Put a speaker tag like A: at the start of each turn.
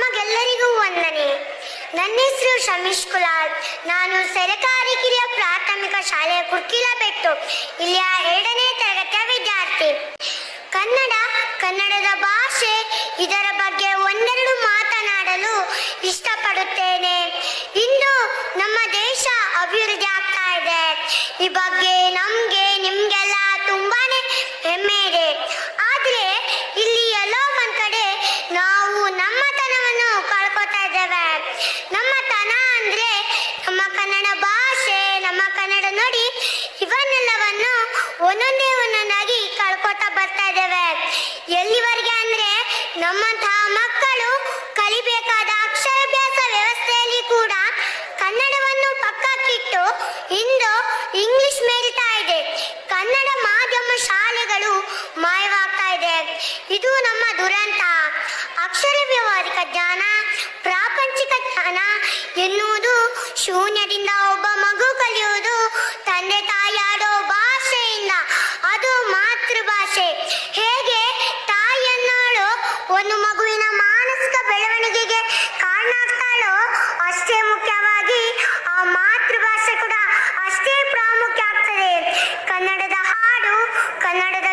A: ತಮಗೆಲ್ಲರಿಗೂ ವಂದನೆ. ನನ್ನ ಹೆಸರು ಶಮೀಶ್ ಕುಲಾಲ್. ನಾನು ಸರ್ಕಾರಿ ಕಿರಿಯ ಪ್ರಾಥಮಿಕ ಶಾಲೆಯ ಕುರ್ಕಿಲಬೆಟ್ಟು ಇಲ್ಲಿಯ 2ನೇ ತರಗತಿಯ ವಿದ್ಯಾರ್ಥಿ. ಕನ್ನಡದ ಭಾಷೆ, ಇದರ ಬಗ್ಗೆ ಒಂದೆರಡು ಮಾತನಾಡಲು ಇಷ್ಟಪಡುತ್ತೇನೆ. ಇಂದು ನಮ್ಮ ದೇಶ ಅಭಿವೃದ್ಧಿ ಆಗ್ತಾ ಇದೆ. ಈ ಬಗ್ಗೆ ನಿಮ್ಗೆಲ್ಲ ತುಂಬಾನೇ ಹೆಮ್ಮೆ ಇದೆ. ಆದ್ರೆ ಇಲ್ಲಿ ಎಲ್ಲೋ ಒಂದ್ ಕಡೆ ನಾವು ನಮ್ಮತನವನ್ನು ಕಳ್ಕೊತಾ ಇದ್ದೇವೆ. ನಮ್ಮತನ ಅಂದ್ರೆ ನಮ್ಮ ಕನ್ನಡ ಭಾಷೆ, ನಮ್ಮ ಕನ್ನಡ ನುಡಿ, ಇವನ್ನೆಲ್ಲವನ್ನು ಒಂದೊಂದಾಗಿ ಕಳ್ಕೊತಾ ಬರ್ತಾ ಇದ್ದೇವೆ. ಎಲ್ಲಿವರೆಗೆ ಅಂದ್ರೆ ನಮ್ಮಂತಹ ಮಕ್ಕಳು ಕಲಿಬೇಕಾದ ಅಕ್ಷರಾಭ್ಯಾಸ ವ್ಯವಸ್ಥೆಯಲ್ಲಿ ಕೂಡ ಕನ್ನಡವನ್ನು ಪಕ್ಕಕ್ಕಿಟ್ಟು ಇಂದು ಇಂಗ್ಲಿಷ್ ಮೇಲ್ತಾ ಇದೆ. ಕನ್ನಡ ಮಾಧ್ಯಮ ಶಾಲೆಗಳು ಮಾಯವಾಗ್ತಾ ಇದೆ. ಇದು ನಮ್ಮ ದುರಂತ. ಅಕ್ಷರ ವ್ಯವಹಾರಿಕ ಜ್ಞಾನ, ಪ್ರಾಪಂಚಿಕ ಜ್ಞಾನ ಎನ್ನುವುದು ಶೂನ್ಯದಿಂದ ಒಬ್ಬ ಮಗು ಕಲಿಯುವುದು ತಂದೆ ತಾಯಿ ಆಡೋ ಭಾಷೆಯಿಂದ. ಅದು ಮಾತೃಭಾಷೆ. ಹೇಗೆ ತಾಯಿಯನ್ನೋಳು ಒಂದು ಮಗುವಿನ ಮಾನಸಿಕ ಬೆಳವಣಿಗೆಗೆ ಕಾರಣ ಆಗ್ತಾಳೋ, ಅಷ್ಟೇ ಮುಖ್ಯವಾಗಿ ಆ ಮಾತೃಭಾಷೆ ಕೂಡ ಅಷ್ಟೇ ಪ್ರಾಮುಖ್ಯ ಆಗ್ತದೆ. ಕನ್ನಡದ ಹಾಡು, ಕನ್ನಡದ